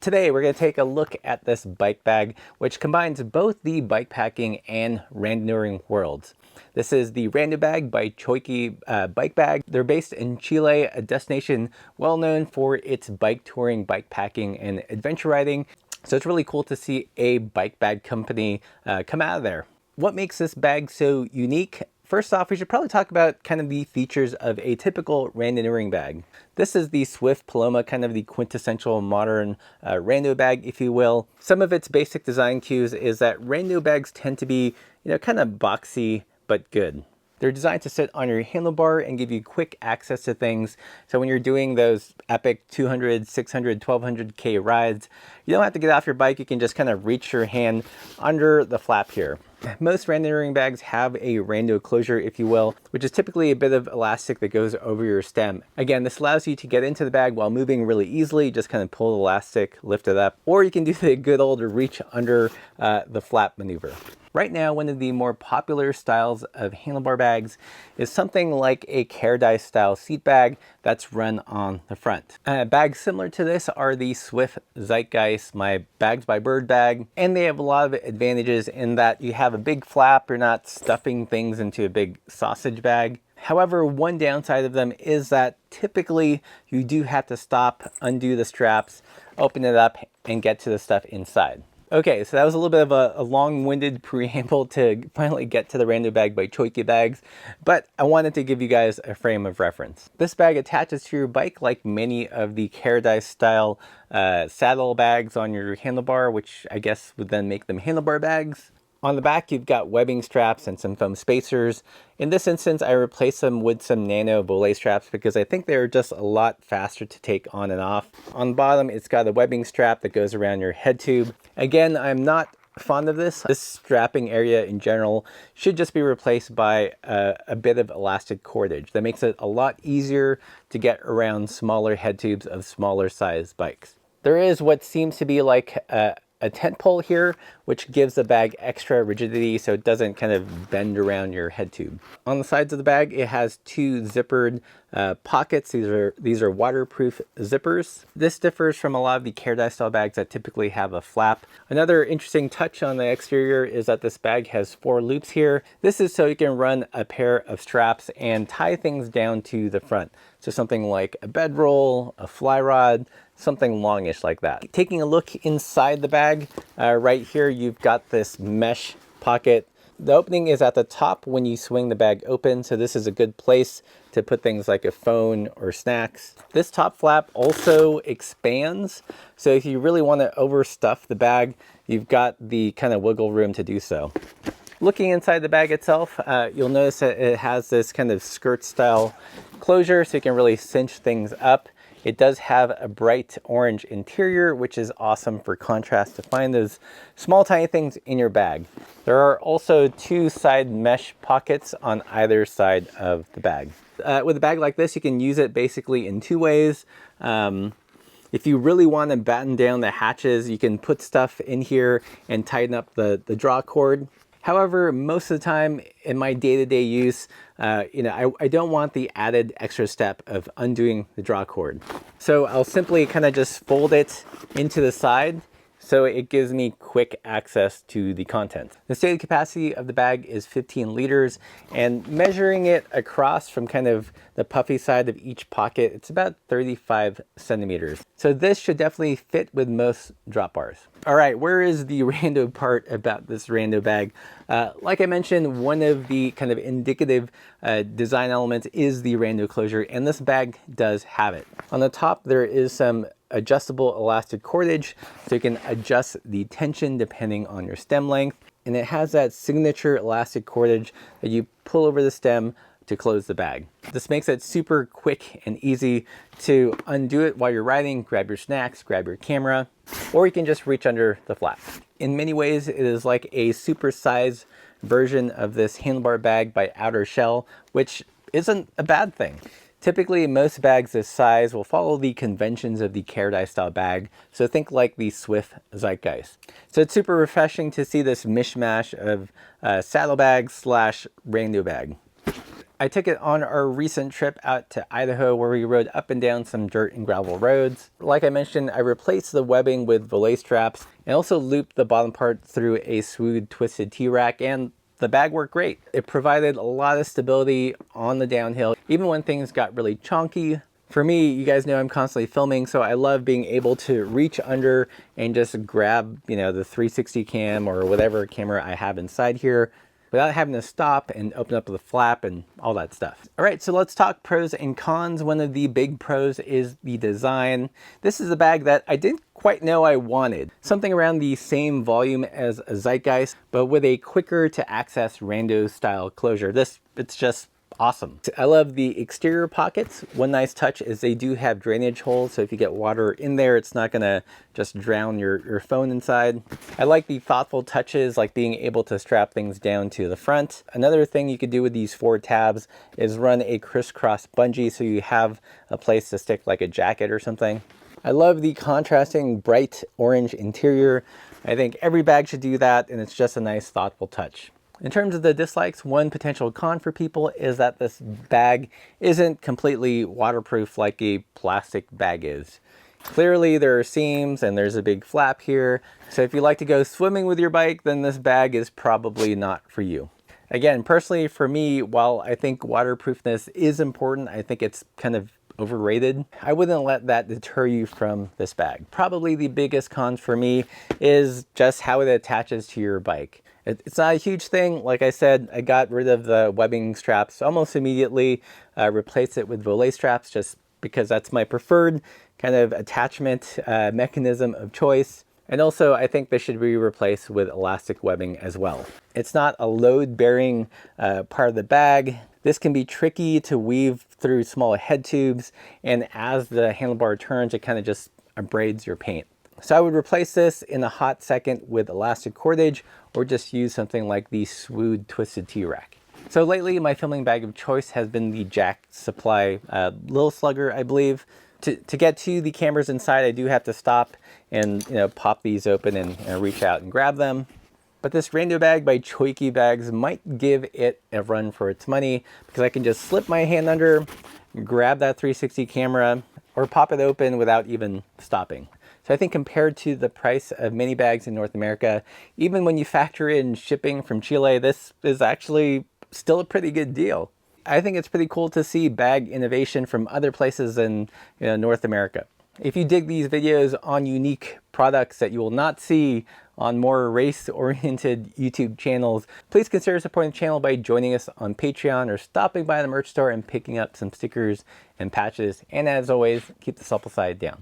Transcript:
Today we're going to take a look at this bike bag, which combines both the bike packing and randoing worlds. This is the Rando bag by Choike bike bag. They're based in Chile, a destination well known for its bike touring, bike packing, and adventure riding. So it's really cool to see a bike bag company come out of there. What makes this bag so unique? First off, we should probably talk about kind of the features of a typical randoing bag. This is the Swift Paloma, kind of the quintessential modern rando bag, if you will. Some of its basic design cues is that rando bags tend to be, kind of boxy, but good. They're designed to sit on your handlebar and give you quick access to things. So when you're doing those epic 200, 600, 1200K rides, you don't have to get off your bike. You can just kind of reach your hand under the flap here. Most randoing bags have a rando closure, if you will, which is typically a bit of elastic that goes over your stem. Again, this allows you to get into the bag while moving really easily. Just kind of pull the elastic, lift it up, or you can do the good old reach under the flap maneuver. Right now, one of the more popular styles of handlebar bags is something like a Paradise style seat bag that's run on the front. Bags similar to this are the Swift Zeitgeist, my Bags by Bird bag, and they have a lot of advantages in that you have a big flap, you're not stuffing things into a big sausage bag. However, one downside of them is that typically you do have to stop, undo the straps, open it up, and get to the stuff inside. Okay, so that was a little bit of a long-winded preamble to finally get to the Rando bag by Choike bags, but I wanted to give you guys a frame of reference. This bag attaches to your bike like many of the Paradise style saddle bags on your handlebar, which I guess would then make them handlebar bags. On the back, you've got webbing straps and some foam spacers. In this instance, I replaced them with some nano belay straps because I think they're just a lot faster to take on and off. On the bottom, it's got a webbing strap that goes around your head tube. Again, I'm not fond of this. This strapping area in general should just be replaced by a bit of elastic cordage. That makes it a lot easier to get around smaller head tubes of smaller size bikes. There is what seems to be like a tent pole here, which gives the bag extra rigidity so it doesn't kind of bend around your head tube. On the sides of the bag, it has two zippered pockets. These are waterproof zippers. This differs from a lot of the Paradise style bags that typically have a flap. Another interesting touch on the exterior is that this bag has 4 loops here. This is so you can run a pair of straps and tie things down to the front. So something like a bedroll, a fly rod, something longish like that. Taking a look inside the bag, right here you've got this mesh pocket. The opening is at the top when you swing the bag open, so this is a good place to put things like a phone or snacks. This top flap also expands, so if you really want to overstuff the bag, you've got the kind of wiggle room to do so. Looking inside the bag itself, you'll notice that it has this kind of skirt style closure so you can really cinch things up. It does have a bright orange interior, which is awesome for contrast to find those small tiny things in your bag. There are also 2 side mesh pockets on either side of the bag. With a bag like this, you can use it basically in 2 ways. If you really want to batten down the hatches, you can put stuff in here and tighten up the draw cord. However, most of the time in my day-to-day use, I don't want the added extra step of undoing the draw cord. So I'll simply kind of just fold it into the side so it gives me quick access to the contents. The stated capacity of the bag is 15 liters, and measuring it across from kind of the puffy side of each pocket, it's about 35 centimeters. So this should definitely fit with most drop bars. All right, where is the rando part about this rando bag? Like I mentioned, one of the kind of indicative design elements is the rando closure, and this bag does have it. On the top, there is some adjustable elastic cordage so you can adjust the tension depending on your stem length, and it has that signature elastic cordage that you pull over the stem to close the bag. This makes it super quick and easy to undo it while you're riding, grab your snacks, grab your camera, or you can just reach under the flap. In many ways, it is like a super-sized version of this handlebar bag by Outer Shell, which isn't a bad thing. Typically, most bags this size will follow the conventions of the Paradise style bag, so think like the Swift Zeitgeist. So it's super refreshing to see this mishmash of saddlebag slash rando bag. I took it on our recent trip out to Idaho where we rode up and down some dirt and gravel roads. Like I mentioned, I replaced the webbing with belay straps and also looped the bottom part through a smooth twisted T-rack, and the bag worked great. It provided a lot of stability on the downhill, even when things got really chonky. For me, you guys know I'm constantly filming, so I love being able to reach under and just grab, the 360 cam or whatever camera I have inside here without having to stop and open up the flap and all that stuff. All right, so let's talk pros and cons. One of the big pros is the design. This is a bag that I didn't quite know I wanted. Something around the same volume as a Zeitgeist, but with a quicker to access Rando style closure. It's just awesome. I love the exterior pockets. One nice touch is they do have drainage holes, so if you get water in there, it's not gonna just drown your phone inside. I like the thoughtful touches, like being able to strap things down to the front. Another thing you could do with these 4 tabs is run a crisscross bungee so you have a place to stick like a jacket or something. I love the contrasting bright orange interior. I think every bag should do that, and it's just a nice thoughtful touch. In terms of the dislikes, one potential con for people is that this bag isn't completely waterproof like a plastic bag is. Clearly there are seams and there's a big flap here, so if you like to go swimming with your bike, then this bag is probably not for you. Again, personally for me, while I think waterproofness is important, I think it's kind of overrated. I wouldn't let that deter you from this bag. Probably the biggest con for me is just how it attaches to your bike. It's not a huge thing. Like I said, I got rid of the webbing straps almost immediately, replaced it with belay straps just because that's my preferred kind of attachment mechanism of choice. And also, I think this should be replaced with elastic webbing as well. It's not a load-bearing part of the bag. This can be tricky to weave through small head tubes, and as the handlebar turns, it kind of just abrades your paint. So I would replace this in a hot second with elastic cordage, or just use something like the Swood Twisted T-Rack. So lately, my filming bag of choice has been the Jack Supply Lil Slugger, I believe. To get to the cameras inside, I do have to stop and pop these open and reach out and grab them. But this Rando bag by Choike Bags might give it a run for its money, because I can just slip my hand under, grab that 360 camera, or pop it open without even stopping. So I think compared to the price of mini bags in North America, even when you factor in shipping from Chile, this is actually still a pretty good deal. I think it's pretty cool to see bag innovation from other places in North America. If you dig these videos on unique products that you will not see on more race-oriented YouTube channels, please consider supporting the channel by joining us on Patreon or stopping by the merch store and picking up some stickers and patches. And as always, keep the supple side down.